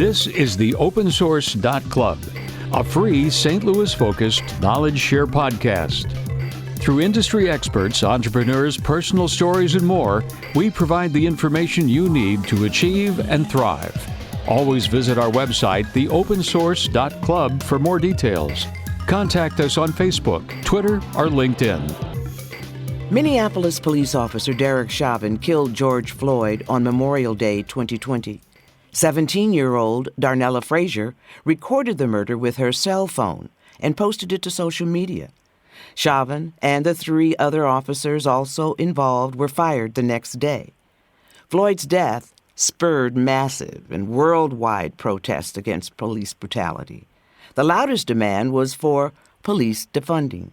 This is the opensource.club, a free St. Louis-focused knowledge share podcast. Through industry experts, entrepreneurs, personal stories, and more, we provide the information you need to achieve and thrive. Always visit our website, theopensource.club, for more details. Contact us on Facebook, Twitter, or LinkedIn. Minneapolis police officer Derek Chauvin killed George Floyd on Memorial Day 2020. 17-year-old Darnella Frazier recorded the murder with her cell phone and posted it to social media. Chauvin and the 3 other officers also involved were fired the next day. Floyd's death spurred massive and worldwide protests against police brutality. The loudest demand was for police defunding.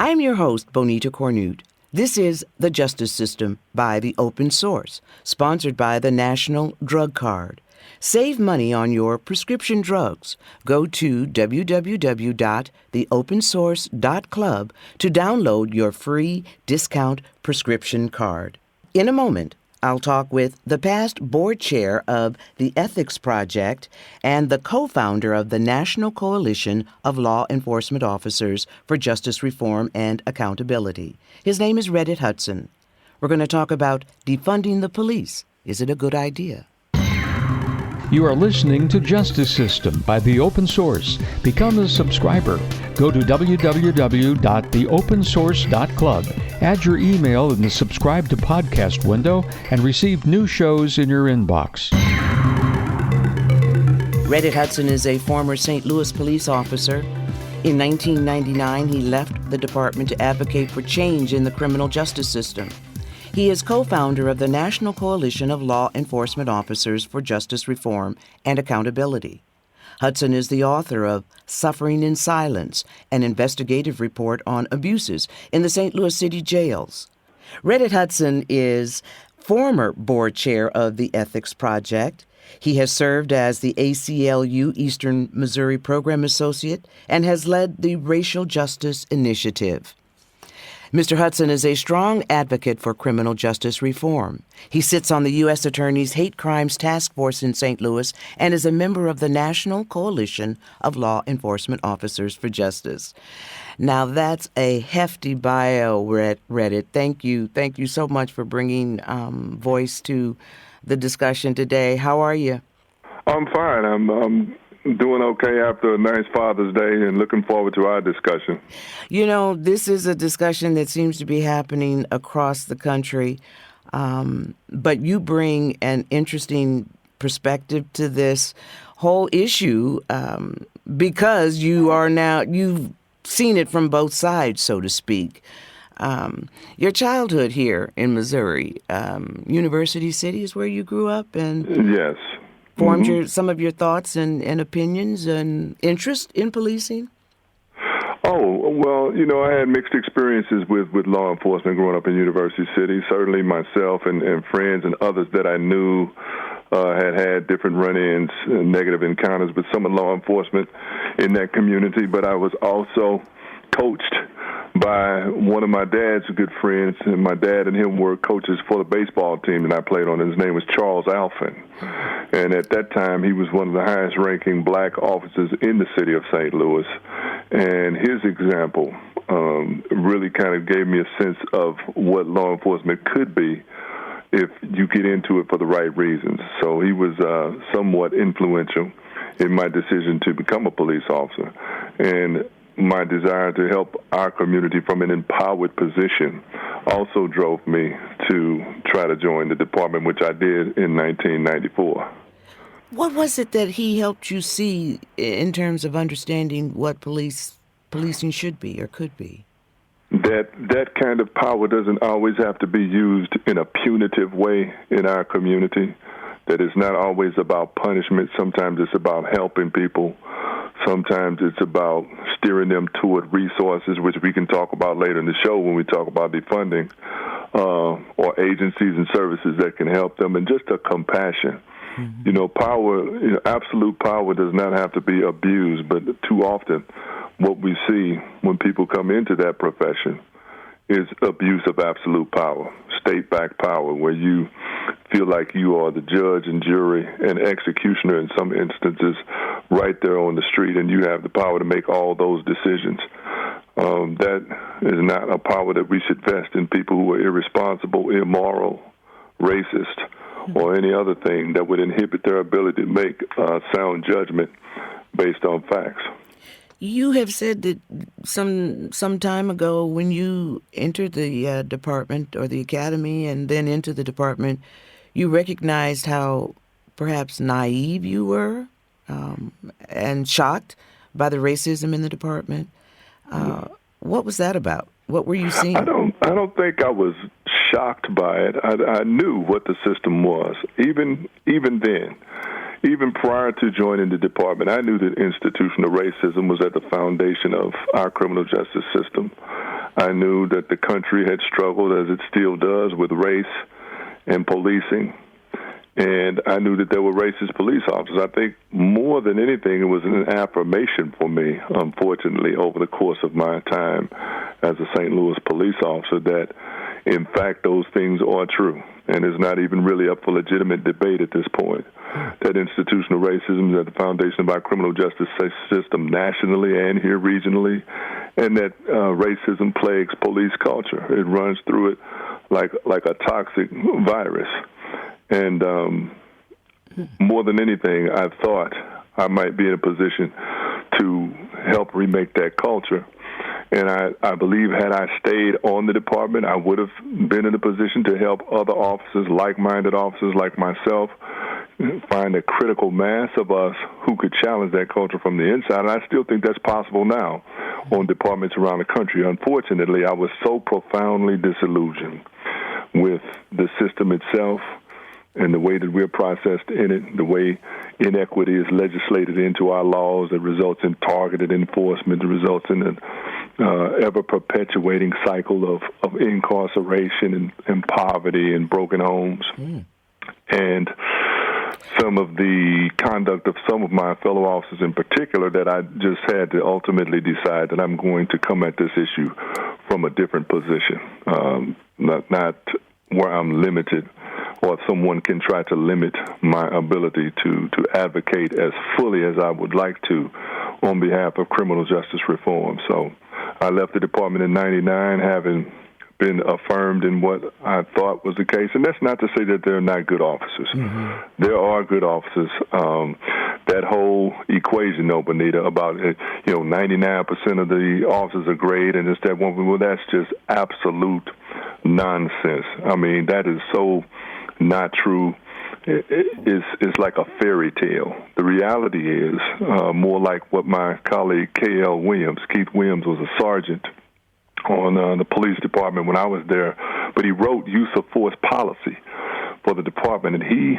I'm your host, Bonita Cornute. This is The Justice System by The Open Source, sponsored by the National Drug Card. Save money on your prescription drugs. Go to www.theopensource.club to download your free discount prescription card. In a moment, I'll talk with the past board chair of the Ethics Project and the co-founder of the National Coalition of Law Enforcement Officers for Justice Reform and Accountability. His name is Redditt Hudson. We're going to talk about defunding the police. Is it a good idea? You are listening to Justice System by The Open Source. Become a subscriber. Go to www.theopensource.club. Add your email in the subscribe to podcast window and receive new shows in your inbox. Redditt Hudson is a former St. Louis police officer. In 1999, he left the department to advocate for change in the criminal justice system. He is co-founder of the National Coalition of Law Enforcement Officers for Justice Reform and Accountability. Hudson is the author of Suffering in Silence, an investigative report on abuses in the St. Louis City jails. Redditt Hudson is former board chair of the Ethics Project. He has served as the ACLU Eastern Missouri Program Associate and has led the Racial Justice Initiative. Mr. Hudson is a strong advocate for criminal justice reform. He sits on the U.S. Attorney's Hate Crimes Task Force in St. Louis and is a member of the National Coalition of Law Enforcement Officers for Justice. Now, that's a hefty bio, Redditt. Thank you. Thank you so much for bringing voice to the discussion today. How are you? I'm fine. I'm doing okay after a nice Father's Day and looking forward to our discussion. You know, this is a discussion that seems to be happening across the country, but you bring an interesting perspective to this whole issue because you've seen it from both sides, so to speak. Your childhood here in Missouri, University City is where you grew up, and yes. Formed some of your thoughts and opinions and interest in policing? Oh, well, I had mixed experiences with law enforcement growing up in University City. Certainly myself and friends and others that I knew had different run-ins and negative encounters with some of law enforcement in that community. But I was also coached by one of my dad's good friends, and my dad and him were coaches for the baseball team that I played on, and his name was Charles Alphin. And at that time, he was one of the highest-ranking black officers in the city of St. Louis. And his example really kind of gave me a sense of what law enforcement could be if you get into it for the right reasons. So he was somewhat influential in my decision to become a police officer. And my desire to help our community from an empowered position also drove me to try to join the department, which I did in 1994. What was it that he helped you see in terms of understanding what policing should be or could be? That kind of power doesn't always have to be used in a punitive way in our community. That it's not always about punishment. Sometimes it's about helping people. Sometimes it's about steering them toward resources, which we can talk about later in the show when we talk about defunding, or agencies and services that can help them, and just a compassion. Mm-hmm. Power, absolute power does not have to be abused, but too often what we see when people come into that profession is abuse of absolute power, state-backed power, where you feel like you are the judge and jury and executioner in some instances right there on the street, and you have the power to make all those decisions. That is not a power that we should vest in people who are irresponsible, immoral, racist, or any other thing that would inhibit their ability to make sound judgment based on facts. You have said that some time ago when you entered the department or the academy and then into the department, you recognized how perhaps naive you were and shocked by the racism in the department. What was that about? What were you seeing? I don't think I was shocked by it. I knew what the system was. Even then, even prior to joining the department, I knew that institutional racism was at the foundation of our criminal justice system. I knew that the country had struggled, as it still does, with race and policing. And I knew that there were racist police officers. I think more than anything, it was an affirmation for me, unfortunately, over the course of my time as a St. Louis police officer, that, in fact, those things are true. And it's not even really up for legitimate debate at this point. That institutional racism is at the foundation of our criminal justice system nationally and here regionally, and that racism plagues police culture. It runs through it like a toxic virus. And more than anything, I thought I might be in a position to help remake that culture. And I believe had I stayed on the department, I would have been in a position to help other officers, like-minded officers like myself, find a critical mass of us who could challenge that culture from the inside. And I still think that's possible now on departments around the country. Unfortunately, I was so profoundly disillusioned with the system itself and the way that we're processed in it, the way inequity is legislated into our laws that results in targeted enforcement, that results in an ever-perpetuating cycle of incarceration and poverty and broken homes. And some of the conduct of some of my fellow officers in particular, that I just had to ultimately decide that I'm going to come at this issue from a different position, not where I'm limited, or someone can try to limit my ability to advocate as fully as I would like to on behalf of criminal justice reform. So I left the department in 99, having been affirmed in what I thought was the case. And that's not to say that there are not good officers. Mm-hmm. There are good officers. That whole equation, though, Benita, about 99% of the officers are great, and it's that one. Well, that's just absolute nonsense. I mean, that is so not true. It's like a fairy tale. The reality is more like what my colleague K.L. Williams, Keith Williams, was a sergeant on the police department when I was there, but he wrote use of force policy for the department, and he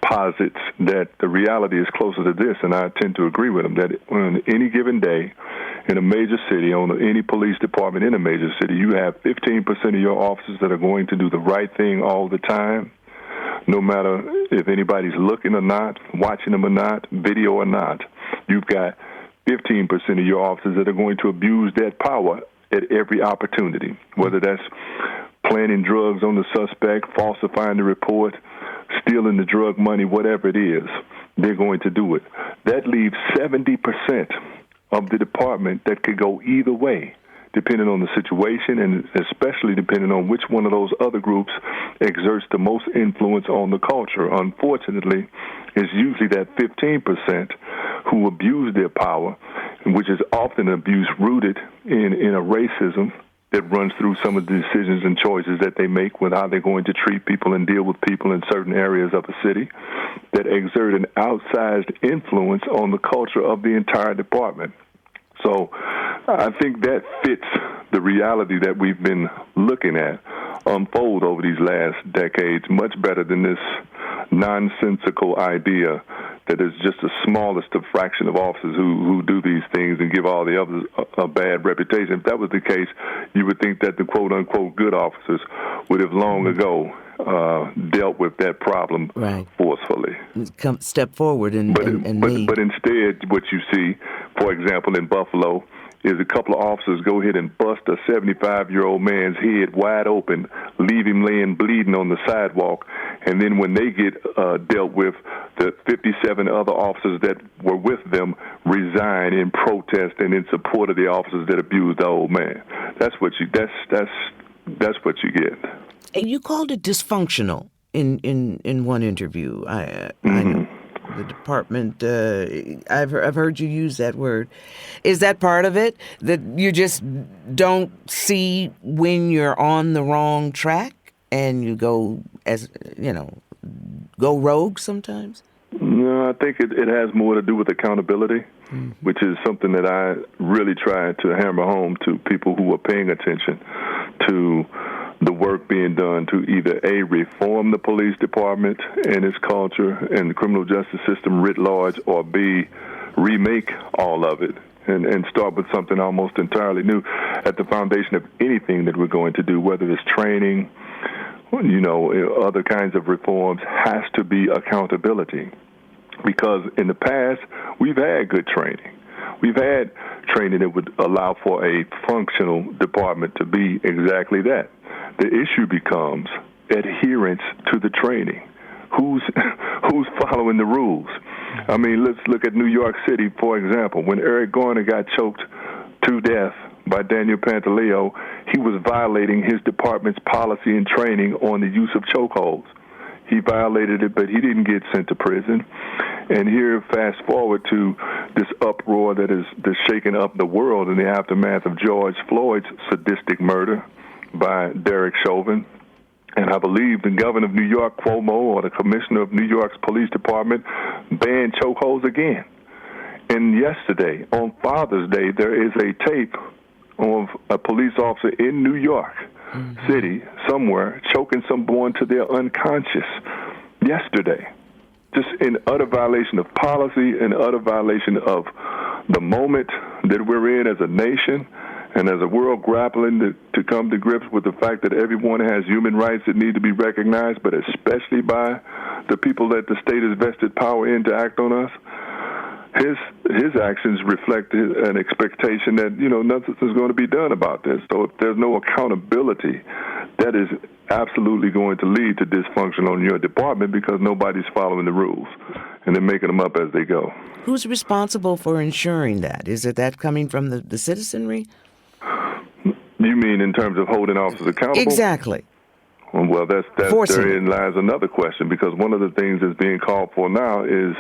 posits that the reality is closer to this, and I tend to agree with him, that on any given day in a major city, on any police department in a major city, you have 15% of your officers that are going to do the right thing all the time, no matter if anybody's looking or not, watching them or not, video or not. You've got 15% of your officers that are going to abuse that power at every opportunity, whether that's planting drugs on the suspect, falsifying the report, stealing the drug money, whatever it is, they're going to do it. That leaves 70% of the department that could go either way, depending on the situation and especially depending on which one of those other groups exerts the most influence on the culture. Unfortunately, it's usually that 15% who abuse their power, which is often abuse rooted in a racism that runs through some of the decisions and choices that they make with how they're going to treat people and deal with people in certain areas of the city, that exert an outsized influence on the culture of the entire department. So I think that fits the reality that we've been looking at unfold over these last decades much better than this nonsensical idea that is just the smallest of fraction of officers who do these things and give all the others a bad reputation. If that was the case, you would think that the quote-unquote good officers would have long ago dealt with that problem forcefully. Step forward and but instead, what you see, for example, in Buffalo, is a couple of officers go ahead and bust a 75-year-old man's head wide open, leave him laying bleeding on the sidewalk, and then when they get dealt with, the 57 other officers that were with them resign in protest and in support of the officers that abused the old man. That's what you get. And you called it dysfunctional in one interview. I know. The department, I've heard you use that word. Is that part of it? That you just don't see when you're on the wrong track and you go, go rogue sometimes? No, I think it has more to do with accountability, which is something that I really try to hammer home to people who are paying attention to the work being done to either A, reform the police department and its culture and the criminal justice system writ large, or B, remake all of it and start with something almost entirely new at the foundation of anything that we're going to do, whether it's training, other kinds of reforms, has to be accountability. Because in the past, we've had good training. We've had training that would allow for a functional department to be exactly that. The issue becomes adherence to the training. Who's following the rules? I mean, let's look at New York City, for example. When Eric Garner got choked to death by Daniel Pantaleo, he was violating his department's policy and training on the use of chokeholds. He violated it, but he didn't get sent to prison. And here, fast forward to this uproar that's shaking up the world in the aftermath of George Floyd's sadistic murder by Derek Chauvin. And I believe the governor of New York, Cuomo, or the commissioner of New York's police department banned chokeholds again. And yesterday, on Father's Day, there is a tape of a police officer in New York City, somewhere, choking someone to their unconscious yesterday. Just in utter violation of policy and utter violation of the moment that we're in as a nation and as a world grappling to come to grips with the fact that everyone has human rights that need to be recognized, but especially by the people that the state has vested power in to act on us. His actions reflect an expectation that, nothing is going to be done about this. So if there's no accountability, that is absolutely going to lead to dysfunction on your department because nobody's following the rules and they're making them up as they go. Who's responsible for ensuring that? Is it that coming from the citizenry? You mean in terms of holding officers accountable? Exactly. Well, therein lies another question, because one of the things that's being called for now is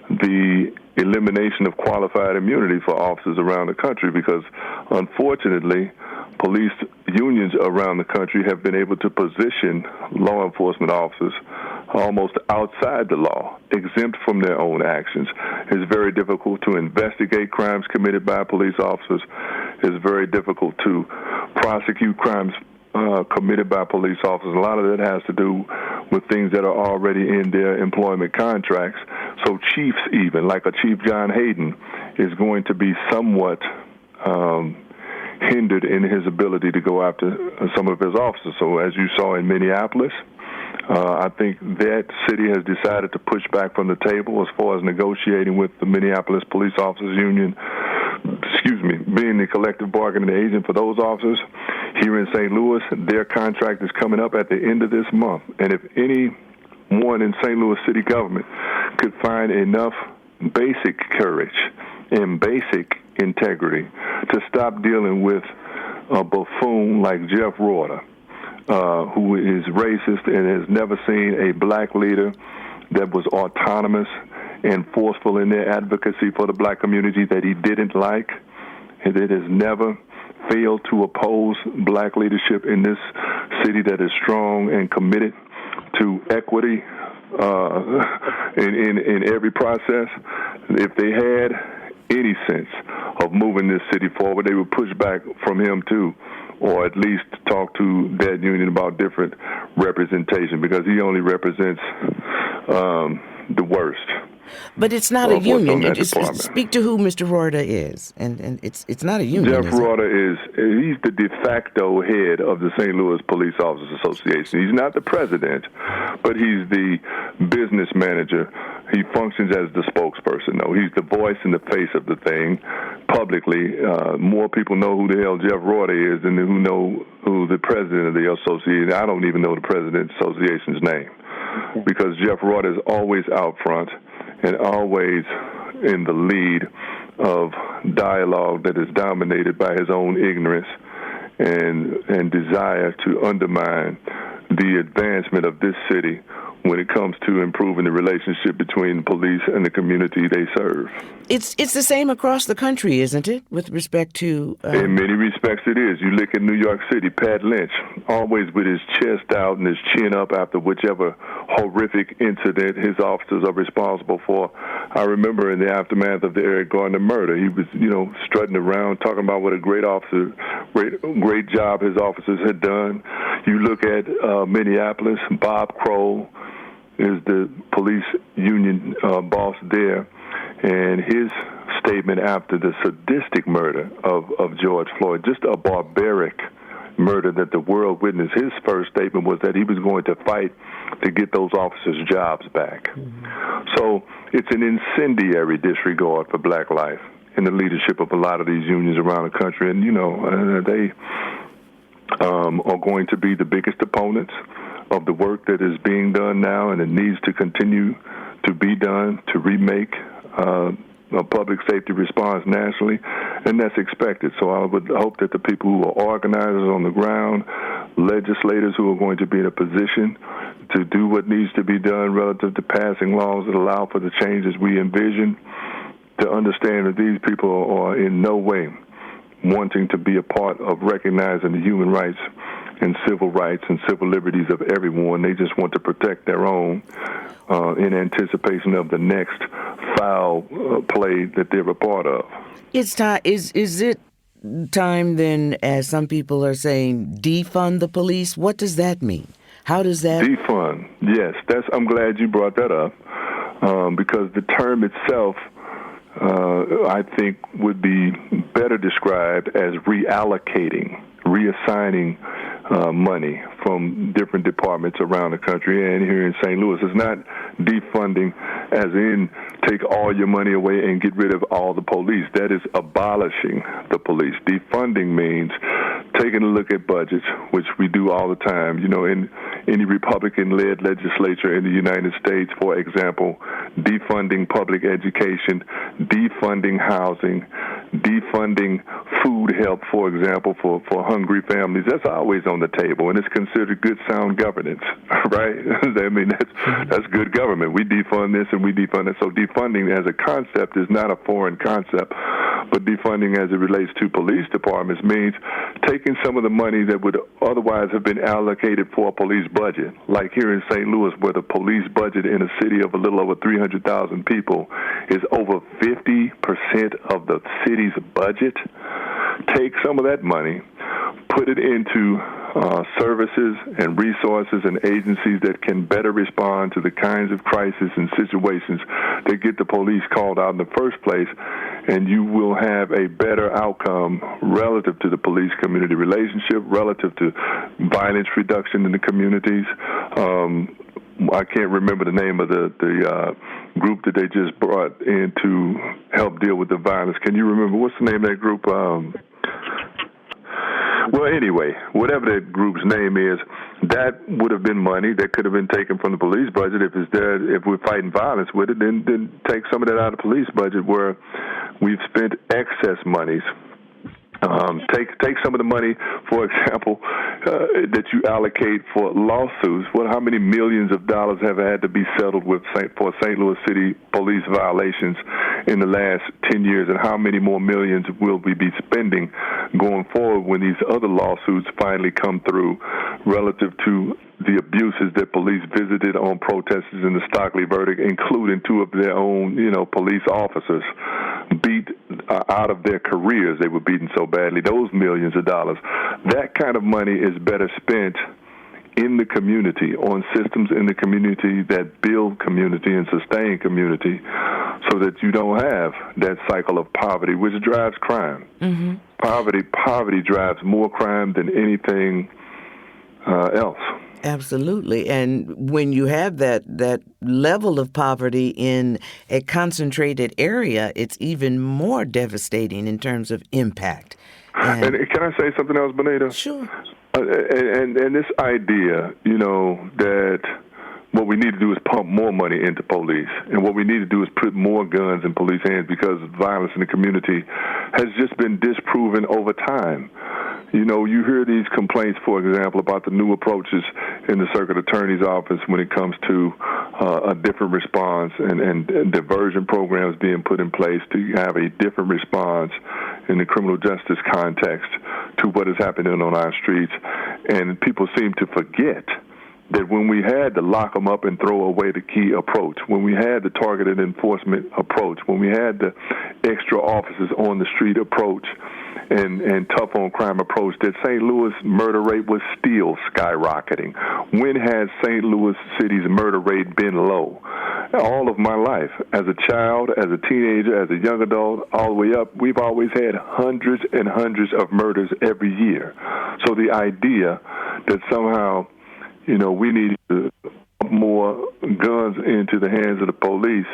the elimination of qualified immunity for officers around the country, because unfortunately, police unions around the country have been able to position law enforcement officers almost outside the law, exempt from their own actions. It's very difficult to investigate crimes committed by police officers. It's very difficult to prosecute crimes committed by police officers. A lot of that has to do with things that are already in their employment contracts. So chiefs, even like a Chief John Hayden, is going to be somewhat hindered in his ability to go after some of his officers. So as you saw in Minneapolis, I think that city has decided to push back from the table as far as negotiating with the Minneapolis Police Officers Union, being the collective bargaining agent for those officers. Here in St. Louis, their contract is coming up at the end of this month. And if anyone in St. Louis city government could find enough basic courage and basic integrity to stop dealing with a buffoon like Jeff Rorter, who is racist and has never seen a black leader that was autonomous and forceful in their advocacy for the black community that he didn't like, and that has never failed to oppose black leadership in this city that is strong and committed to equity in every process. If they had any sense of moving this city forward, they would push back from him too, or at least talk to that union about different representation, because he only represents the worst. But it's not a union. Speak to who Mr. Rorter is, and it's not a union. Jeff Rorter he's the de facto head of the St. Louis Police Officers Association. He's not the president, but he's the business manager. He functions as the spokesperson, though. He's the voice and the face of the thing publicly. More people know who the hell Jeff Rorty is than who know who the president of the association. I don't even know the president's association's name, because Jeff Rorty is always out front and always in the lead of dialogue that is dominated by his own ignorance and desire to undermine the advancement of this city when it comes to improving the relationship between the police and the community they serve. It's the same across the country, isn't it, with respect to... In many respects it is. You look at New York City, Pat Lynch, always with his chest out and his chin up after whichever horrific incident his officers are responsible for. I remember in the aftermath of the Eric Garner murder, he was, strutting around talking about what a great job his officers had done. You look at Minneapolis, Bob Kroll is the police union boss there, and his statement after the sadistic murder of George Floyd, just a barbaric murder that the world witnessed, his first statement was that he was going to fight to get those officers' jobs back. Mm-hmm. So it's an incendiary disregard for black life in the leadership of a lot of these unions around the country, and they are going to be the biggest opponents of the work that is being done now, and it needs to continue to be done to remake a public safety response nationally, and that's expected. So I would hope that the people who are organizers on the ground, legislators who are going to be in a position to do what needs to be done relative to passing laws that allow for the changes we envision, to understand that these people are in no way wanting to be a part of recognizing the human rights and civil rights and civil liberties of everyone. They just want to protect their own in anticipation of the next foul play that they're a part of. It's time. Is it time then, as some people are saying, defund the police? What does that mean? How does that... Defund, yes. I'm glad you brought that up, because the term itself, I think, would be better described as reallocating, reassigning money from different departments around the country and here in St. Louis. It's not defunding as in take all your money away and get rid of all the police. That is abolishing the police. Defunding means taking a look at budgets, which we do all the time. In any Republican-led legislature in the United States, for example, defunding public education, defunding housing, defunding food help, for example, for hungry families. That's always on the table, and it's considered good, sound governance, right? I mean, that's good government. We defund this and we defund that. So defunding as a concept is not a foreign concept, but defunding as it relates to police departments means taking some of the money that would otherwise have been allocated for a police budget, like here in St. Louis, where the police budget in a city of a little over 300,000 people is over 50% of the city's budget. Take some of that money, put it into services and resources and agencies that can better respond to the kinds of crises and situations that get the police called out in the first place, and you will have a better outcome relative to the police-community relationship, relative to violence reduction in the communities. I can't remember the name of the group that they just brought in to help deal with the violence. Can you remember? What's the name of that group? Well, anyway, whatever that group's name is, that would have been money that could have been taken from the police budget. If we're fighting violence with it, then take some of that out of the police budget where we've spent excess monies. Take some of the money, for example, that you allocate for lawsuits. How many millions of dollars have had to be settled for St. Louis City police violations in the last 10 years, and how many more millions will we be spending going forward when these other lawsuits finally come through relative to the abuses that police visited on protesters in the Stockley verdict, including two of their own, police officers beat out of their careers. They were beaten so badly. Those millions of dollars. That kind of money is better spent in the community, on systems in the community that build community and sustain community, so that you don't have that cycle of poverty, which drives crime. Mm-hmm. Poverty drives more crime than anything else. Absolutely. And when you have that level of poverty in a concentrated area, it's even more devastating in terms of impact. And can I say something else, Bonita? Sure. And this idea, that what we need to do is pump more money into police, and what we need to do is put more guns in police hands because violence in the community has just been disproven over time. You hear these complaints, for example, about the new approaches in the circuit attorney's office when it comes to a different response and diversion programs being put in place to have a different response in the criminal justice context to what is happening on our streets. And people seem to forget that when we had the lock them up and throw away the key approach, when we had the targeted enforcement approach, when we had the extra officers on the street approach and tough on crime approach, that St. Louis murder rate was still skyrocketing. When has St. Louis City's murder rate been low? All of my life, as a child, as a teenager, as a young adult, all the way up, we've always had hundreds and hundreds of murders every year. So the idea that somehow we need to put more guns into the hands of the police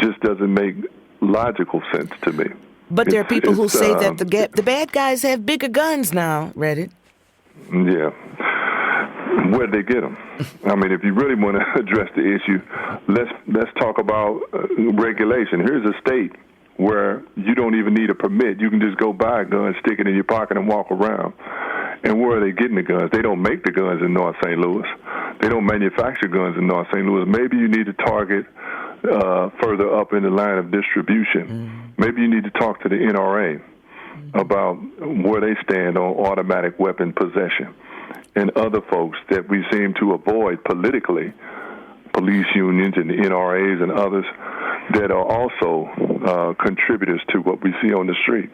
just doesn't make logical sense to me. But there are people who say that the bad guys have bigger guns now, Redditt. Yeah. Where'd they get them? I mean, if you really want to address the issue, let's talk about regulation. Here's a state where you don't even need a permit. You can just go buy a gun, stick it in your pocket, and walk around. And where are they getting the guns? They don't make the guns in North St. Louis. They don't manufacture guns in North St. Louis. Maybe you need to target further up in the line of distribution. Mm-hmm. Maybe you need to talk to the NRA about where they stand on automatic weapon possession, and other folks that we seem to avoid politically, police unions and the NRAs and others that are also contributors to what we see on the street.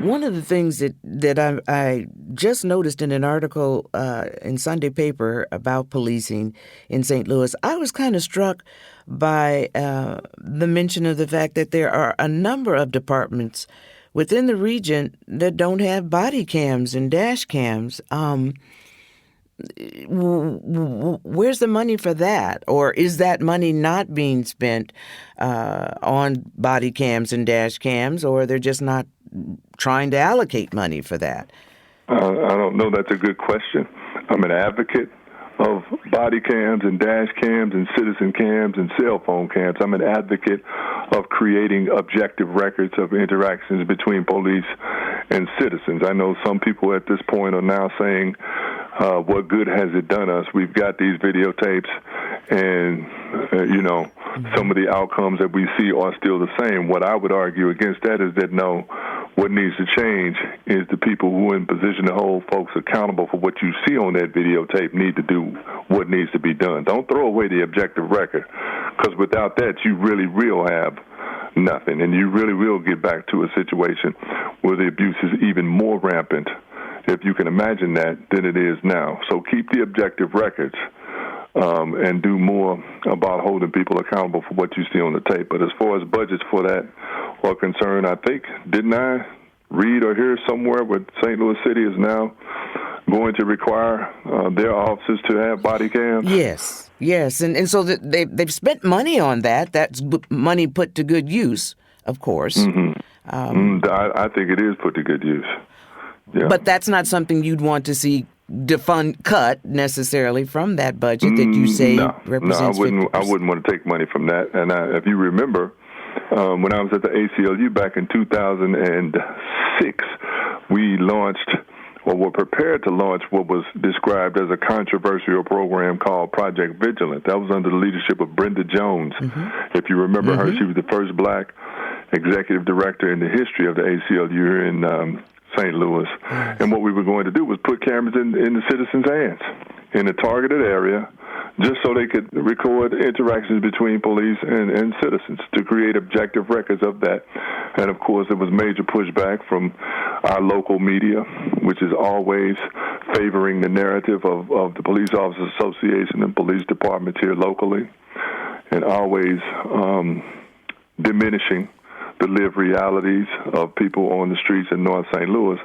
One of the things that I just noticed in an article in Sunday paper about policing in St. Louis, I was kind of struck by the mention of the fact that there are a number of departments within the region that don't have body cams and dash cams. Where's the money for that? Or is that money not being spent on body cams and dash cams, or they're just not trying to allocate money for that? I don't know. That's a good question. I'm an advocate of body cams and dash cams and citizen cams and cell phone cams. I'm an advocate of creating objective records of interactions between police and citizens. I know some people at this point are now saying, what good has it done us? We've got these videotapes, and, some of the outcomes that we see are still the same. What I would argue against that is that, no, what needs to change is the people who are in position to hold folks accountable for what you see on that videotape need to do what needs to be done. Don't throw away the objective record, because without that, you really will have nothing, and you really will get back to a situation where the abuse is even more rampant, if you can imagine that, than it is now. So keep the objective records and do more about holding people accountable for what you see on the tape. But as far as budgets for that are concerned, I think, didn't I read or hear somewhere where St. Louis City is now going to require their officers to have body cams? Yes. And so they've spent money on that. That's money put to good use, of course. Mm-hmm. I think it is put to good use. Yeah. But that's not something you'd want to see defund cut necessarily from that budget that you say represents 50%. I wouldn't want to take money from that. And if you remember, when I was at the ACLU back in 2006, we launched, or were prepared to launch, what was described as a controversial program called Project Vigilant. That was under the leadership of Brenda Jones. Mm-hmm. If you remember her, she was the first black executive director in the history of the ACLU here in St. Louis. And what we were going to do was put cameras in the citizens' hands in a targeted area, just so they could record interactions between police and citizens to create objective records of that. And, of course, there was major pushback from our local media, which is always favoring the narrative of the Police Officers Association and police departments here locally, and always diminishing the lived realities of people on the streets in North St. Louis.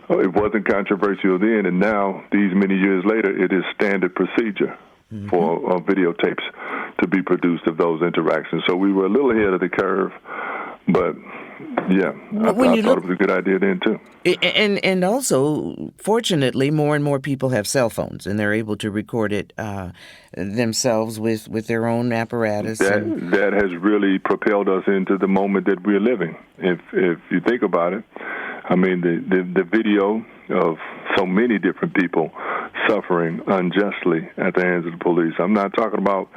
It wasn't controversial then, and now, these many years later, it is standard procedure for videotapes to be produced of those interactions. So we were a little ahead of the curve, but yeah, I thought it was a good idea then too. And also, fortunately, more and more people have cell phones, and they're able to record it themselves with their own apparatus. That has really propelled us into the moment that we're living. If you think about it, I mean, the video of so many different people suffering unjustly at the hands of the police. I'm not talking about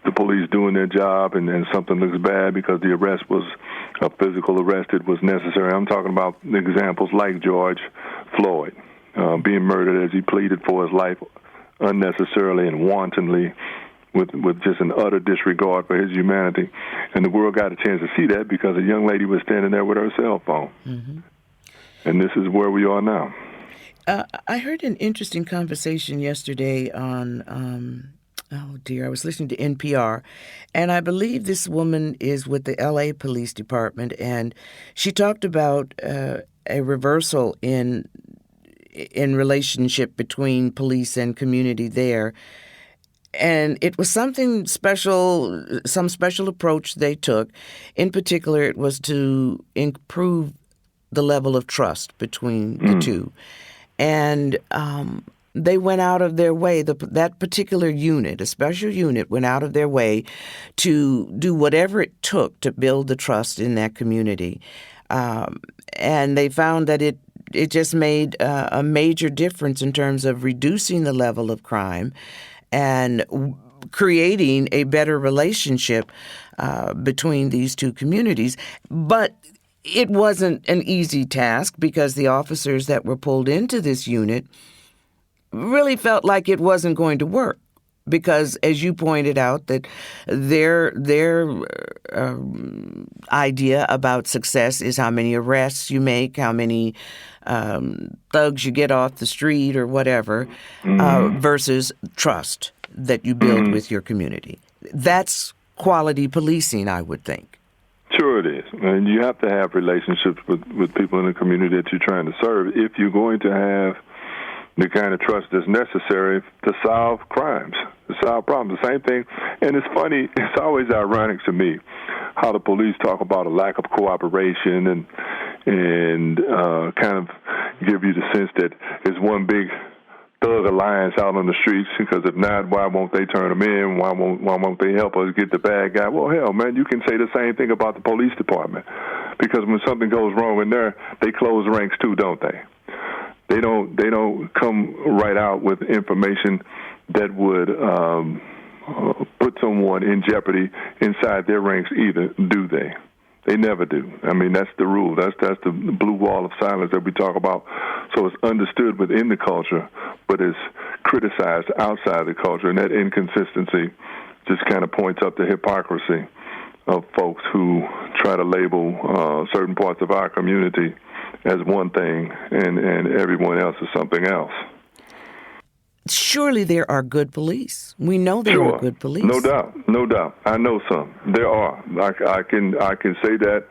the police doing their job and something looks bad because the arrest was a physical arrest, it was necessary. I'm talking about examples like George Floyd being murdered as he pleaded for his life unnecessarily and wantonly with just an utter disregard for his humanity. And the world got a chance to see that because a young lady was standing there with her cell phone. Mm-hmm. And this is where we are now. I heard an interesting conversation yesterday on... I was listening to NPR, and I believe this woman is with the L.A. Police Department, and she talked about a reversal in relationship between police and community there. And it was something special, some special approach they took. In particular, it was to improve the level of trust between the two. And they went out of their way, that particular unit, a special unit, went out of their way to do whatever it took to build the trust in that community. And they found that it just made a major difference in terms of reducing the level of crime and creating a better relationship between these two communities. But it wasn't an easy task because the officers that were pulled into this unit really felt like it wasn't going to work because, as you pointed out, that their idea about success is how many arrests you make, how many thugs you get off the street or whatever, versus trust that you build with your community. That's quality policing, I would think. Sure it is. And you have to have relationships with people in the community that you're trying to serve if you're going to have the kind of trust that's necessary to solve crimes, to solve problems. The same thing, and it's funny, it's always ironic to me how the police talk about a lack of cooperation and kind of give you the sense that it's one big thug alliance out on the streets, because if not, why won't they turn them in? Why won't they help us get the bad guy? Well, hell, man, you can say the same thing about the police department, because when something goes wrong in there, they close ranks too, don't they? They don't come right out with information that would put someone in jeopardy inside their ranks either, do they? They never do. I mean, that's the rule. That's the blue wall of silence that we talk about. So it's understood within the culture, but it's criticized outside the culture. And that inconsistency just kind of points up the hypocrisy of folks who try to label certain parts of our community as one thing and everyone else is something else. Surely there are good police. We know there are good police. No doubt. I know some. There are. I can say that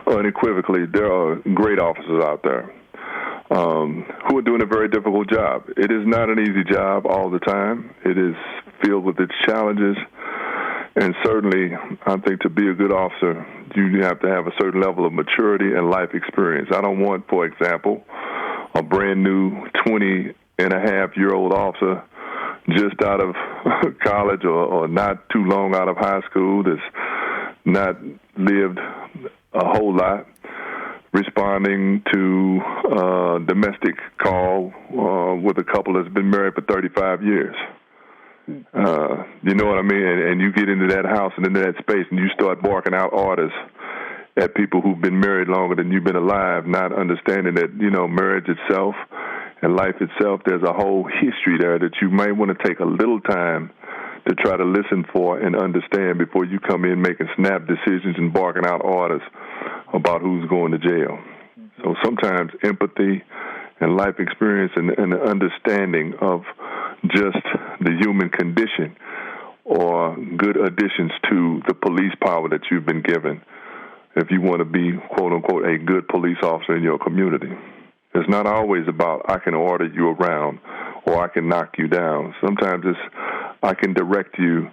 unequivocally. There are great officers out there who are doing a very difficult job. It is not an easy job all the time. It is filled with its challenges. And certainly, I think to be a good officer, you have to have a certain level of maturity and life experience. I don't want, for example, a brand new 20-and-a-half-year-old officer just out of college or not too long out of high school that's not lived a whole lot, responding to a domestic call with a couple that's been married for 35 years. You know what I mean? And you get into that house and into that space and you start barking out orders at people who've been married longer than you've been alive, not understanding that, marriage itself and life itself, there's a whole history there that you might want to take a little time to try to listen for and understand before you come in making snap decisions and barking out orders about who's going to jail. So sometimes empathy and life experience and the understanding of just the human condition or good additions to the police power that you've been given if you want to be, quote-unquote, a good police officer in your community. It's not always about I can order you around or I can knock you down. Sometimes it's I can direct you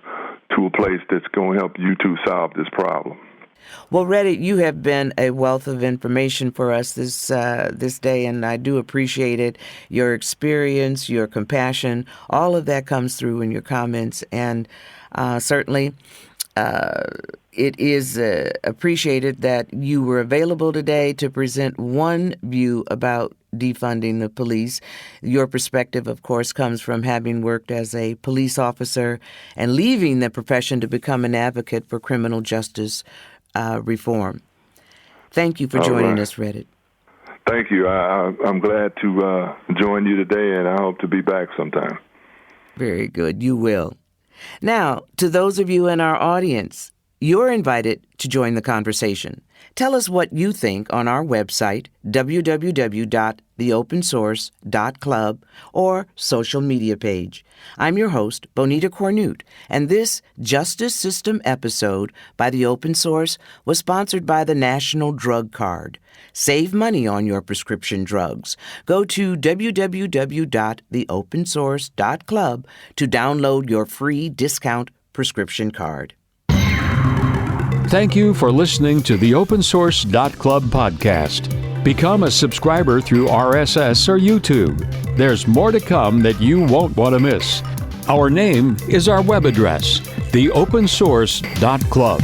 to a place that's going to help you to solve this problem. Well, Redditt, you have been a wealth of information for us this day, and I do appreciate it. Your experience, your compassion, all of that comes through in your comments, and certainly it is appreciated that you were available today to present one view about defunding the police. Your perspective, of course, comes from having worked as a police officer and leaving the profession to become an advocate for criminal justice reform. Thank you for joining us, Redditt. Thank you. I'm glad to join you today, and I hope to be back sometime. Very good. You will. Now, to those of you in our audience, you're invited to join the conversation. Tell us what you think on our website, www.theopensource.club, or social media page. I'm your host, Bonita Cornute, and this Justice System episode by The Open Source was sponsored by the National Drug Card. Save money on your prescription drugs. Go to www.theopensource.club to download your free discount prescription card. Thank you for listening to the OpenSource.club podcast. Become a subscriber through RSS or YouTube. There's more to come that you won't want to miss. Our name is our web address, theopensource.club.